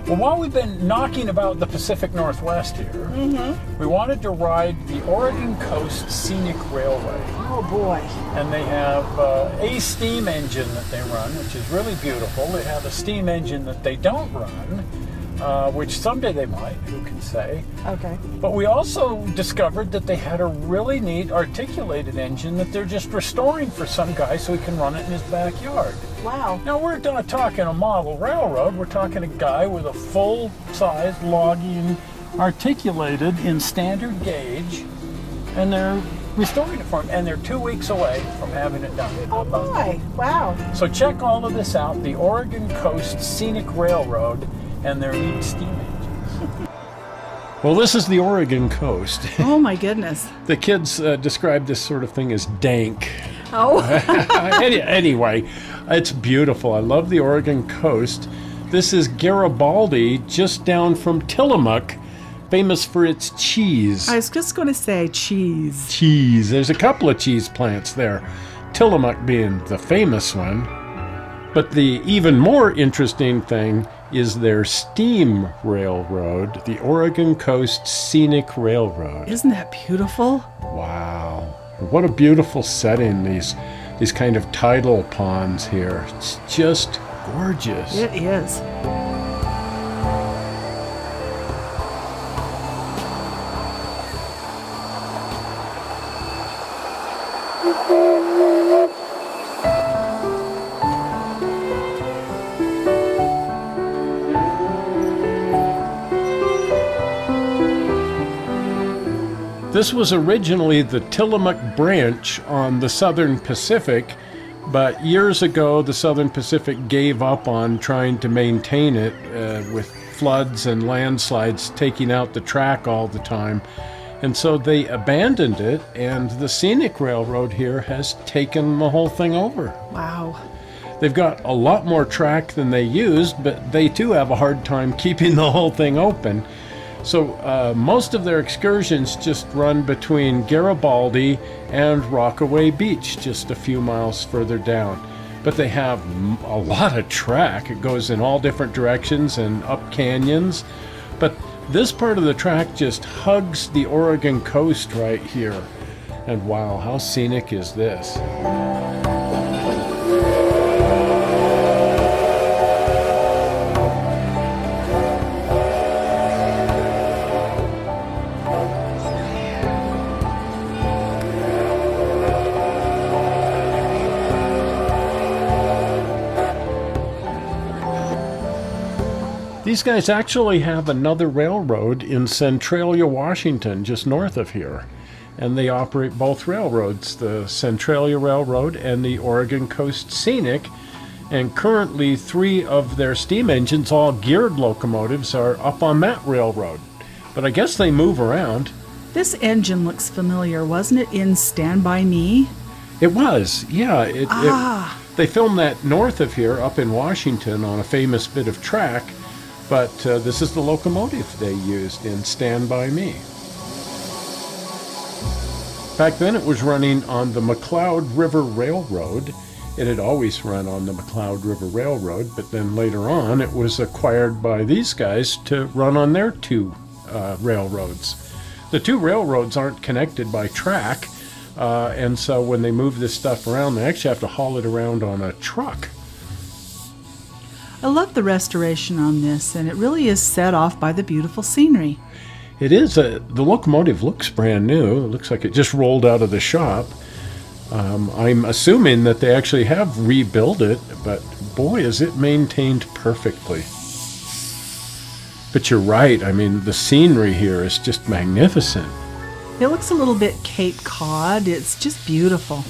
Well, while we've been knocking about the Pacific Northwest here, we wanted to ride the Oregon Coast Scenic Railway. Oh boy. And they have a steam engine that they run, which is really beautiful. They have a steam engine that they don't run, which someday they might, who can say. Okay. But we also discovered that they had a really neat articulated engine that they're just restoring for some guy so he can run it in his backyard. Wow. Now, we're not talking a model railroad. We're talking a guy with a full-size logging articulated in standard gauge, and they're restoring it for him. And they're 2 weeks away from having it done. Oh boy. Wow. So check all of this out, the Oregon Coast Scenic Railroad and their neat steam engines. Well, this is the Oregon coast. Oh my goodness. The kids describe this sort of thing as dank. Oh. Anyway, it's beautiful. I love the Oregon coast. This is Garibaldi, just down from Tillamook, famous for its cheese. I was just going to say cheese. Cheese. There's a couple of cheese plants there, Tillamook being the famous one. But the even more interesting thing is their steam railroad, the Oregon Coast Scenic Railroad. Isn't that beautiful? Wow. What a beautiful setting, these kind of tidal ponds here. It's just gorgeous. It is. This was originally the Tillamook branch on the Southern Pacific, but years ago the Southern Pacific gave up on trying to maintain it with floods and landslides taking out the track all the time. And so they abandoned it, and the Scenic Railroad here has taken the whole thing over. Wow. They've got a lot more track than they used, but they too have a hard time keeping the whole thing open. So most of their excursions just run between Garibaldi and Rockaway Beach, just a few miles further down. But they have a lot of track. It goes in all different directions and up canyons. But this part of the track just hugs the Oregon coast right here. And wow, how scenic is this? These guys actually have another railroad in Centralia, Washington, just north of here. And they operate both railroads, the Centralia Railroad and the Oregon Coast Scenic. And currently 3 of their steam engines, all geared locomotives, are up on that railroad. But I guess they move around. This engine looks familiar, wasn't it, in Stand By Me? It was, yeah. They filmed that north of here, up in Washington, on a famous bit of track. But this is the locomotive they used in Stand By Me. Back then it was running on the McCloud River Railroad. It had always run on the McCloud River Railroad, but then later on it was acquired by these guys to run on their 2 railroads. The 2 railroads aren't connected by track, and so when they move this stuff around, they actually have to haul it around on a truck. I love the restoration on this, and it really is set off by the beautiful scenery. It is. The locomotive looks brand new. It looks like it just rolled out of the shop. I'm assuming that they actually have rebuilt it, but boy, is it maintained perfectly. But you're right. I mean, the scenery here is just magnificent. It looks a little bit Cape Cod. It's just beautiful.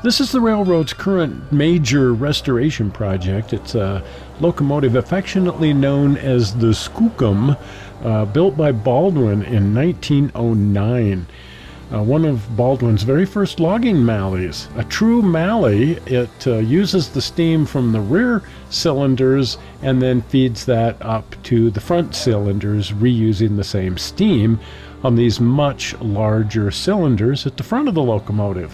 This is the railroad's current major restoration project. It's a locomotive affectionately known as the Skookum, built by Baldwin in 1909. One of Baldwin's very first logging malleys. A true mallet, it uses the steam from the rear cylinders and then feeds that up to the front cylinders, reusing the same steam on these much larger cylinders at the front of the locomotive.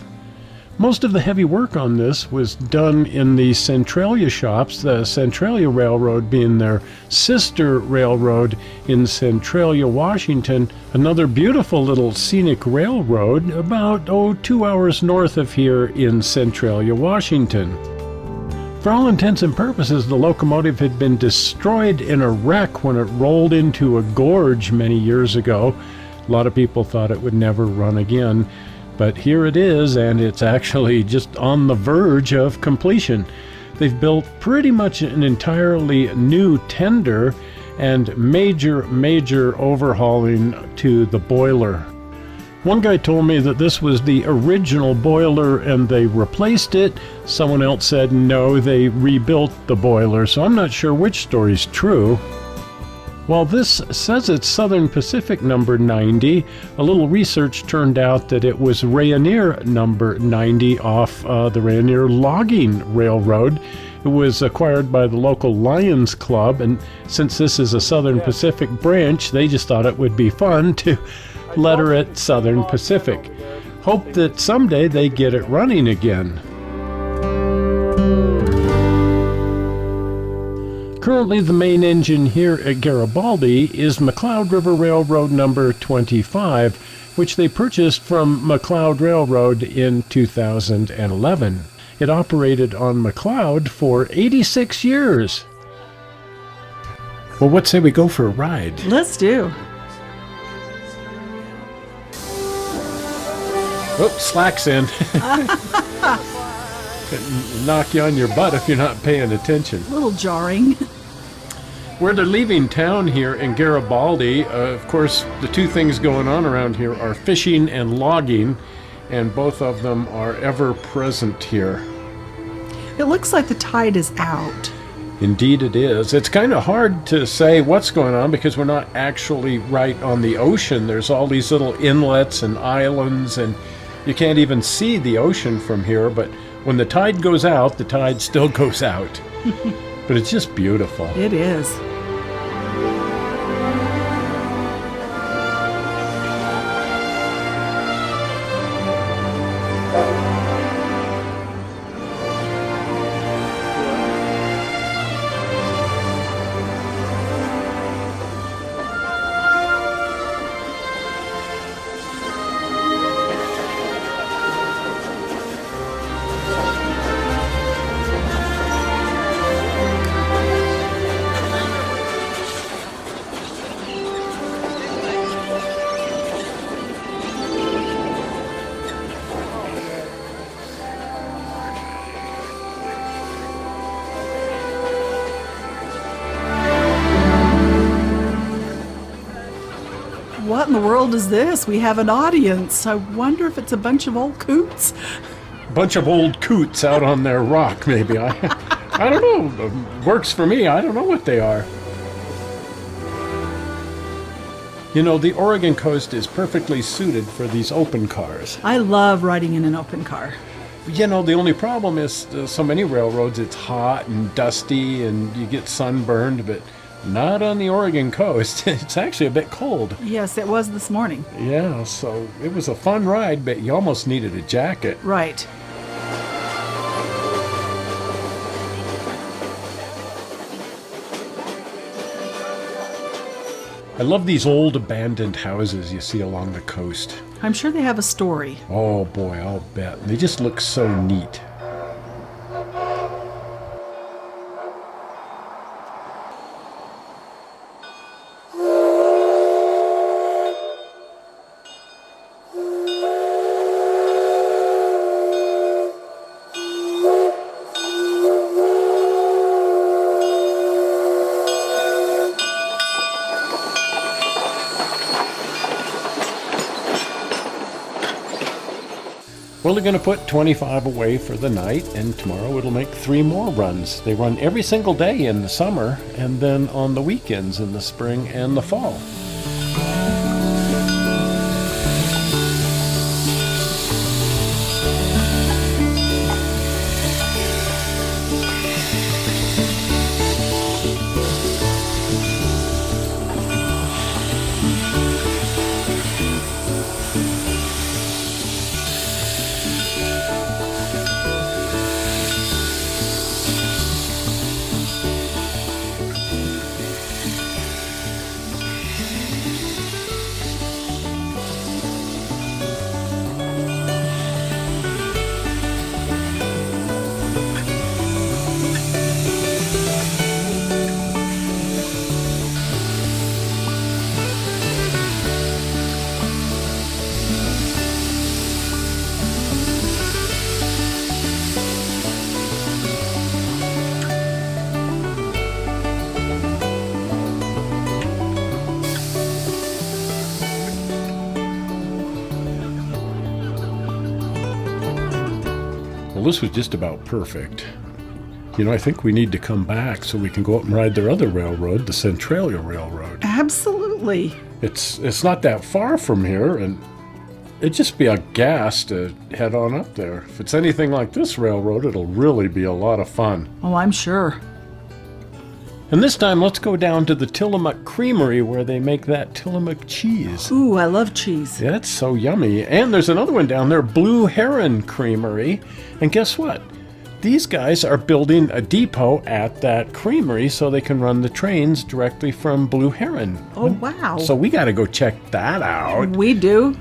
Most of the heavy work on this was done in the Centralia shops, the Centralia Railroad being their sister railroad in Centralia, Washington, another beautiful little scenic railroad about 2 hours north of here in Centralia, Washington. For all intents and purposes, the locomotive had been destroyed in a wreck when it rolled into a gorge many years ago. A lot of people thought it would never run again. But here it is, and it's actually just on the verge of completion. They've built pretty much an entirely new tender and major overhauling to the boiler. One guy told me that this was the original boiler and they replaced it. Someone else said no, they rebuilt the boiler, so I'm not sure which story's true. While this says it's Southern Pacific number 90, a little research turned out that it was Rayonier number 90 off the Rayonier Logging Railroad. It was acquired by the local Lions Club, and since this is a Southern Pacific branch, they just thought it would be fun to letter it Southern Pacific. Hope that someday they get it running again. Currently, the main engine here at Garibaldi is McCloud River Railroad number 25, which they purchased from McCloud Railroad in 2011. It operated on McCloud for 86 years. Well, what say we go for a ride? Let's do. Oh, slack's in. Knock you on your butt if you're not paying attention. A little jarring. Where they're leaving town here in Garibaldi, of course, the two things going on around here are fishing and logging, and both of them are ever present here. It looks like the tide is out. Indeed it is. It's kind of hard to say what's going on because we're not actually right on the ocean. There's all these little inlets and islands, and you can't even see the ocean from here, but when the tide goes out, the tide still goes out. But it's just beautiful. It is. What in the world is this? We have an audience. I wonder if it's a bunch of old coots. Bunch of old coots out on their rock, maybe. I don't know. Works for me. I don't know what they are. You know, the Oregon coast is perfectly suited for these open cars. I love riding in an open car. You know, the only problem is so many railroads, it's hot and dusty and you get sunburned, but not on the Oregon coast. It's actually a bit cold. Yes, it was this morning. Yeah, so it was a fun ride, but you almost needed a jacket. Right. I love these old abandoned houses you see along the coast. I'm sure they have a story. Oh boy, I'll bet. They just look so neat. Well, they're going to put 25 away for the night, and tomorrow it'll make 3 more runs. They run every single day in the summer, and then on the weekends in the spring and the fall. Well, this was just about perfect. You know, I think we need to come back so we can go up and ride their other railroad, the Centralia Railroad. Absolutely. It's not that far from here, and it'd just be a gas to head on up there. If it's anything like this railroad, it'll really be a lot of fun. Oh, I'm sure. And this time, let's go down to the Tillamook Creamery where they make that Tillamook cheese. Ooh, I love cheese. Yeah, it's so yummy. And there's another one down there, Blue Heron Creamery. And guess what? These guys are building a depot at that creamery so they can run the trains directly from Blue Heron. Oh, wow. So we got to go check that out. We do.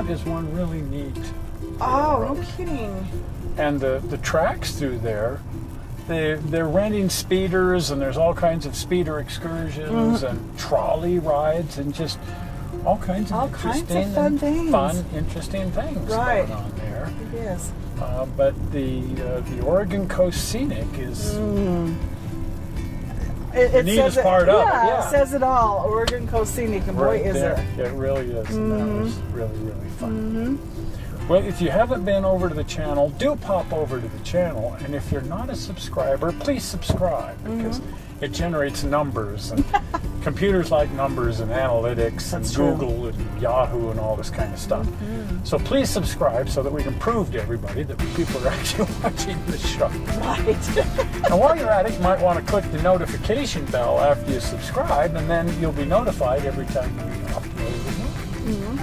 Is one really neat. Oh, no kidding. And the tracks through there, they're renting speeders, and there's all kinds of speeder excursions and trolley rides and just all kinds of fun things. Interesting things right. going on there. Yes. But the Oregon Coast Scenic is the neatest part of it. Yeah, it says it all. Oregon Coast Scenic, and right boy, is there. it. It really is. And that was really, really fun. Well, if you haven't been over to the channel, do pop over to the channel. And if you're not a subscriber, please subscribe, because it generates numbers. And computers like numbers and analytics. That's and true. Google and Yahoo and all this kind of stuff. So please subscribe so that we can prove to everybody that people are actually watching the show. Right. And while you're at it, you might want to click the notification bell after you subscribe, and then you'll be notified every time we upload a movie.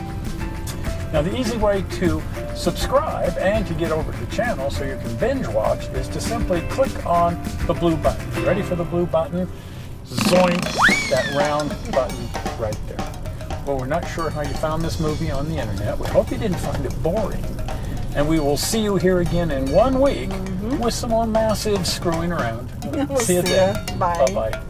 Now, the easy way to subscribe and to get over to the channel so you can binge watch is to simply click on the blue button. You ready for the blue button? Zoink, that round button right there. Well, we're not sure how you found this movie on the internet. We hope you didn't find it boring. And we will see you here again in 1 week with some more massive screwing around. We'll See you see ya. then. Bye. Bye-bye.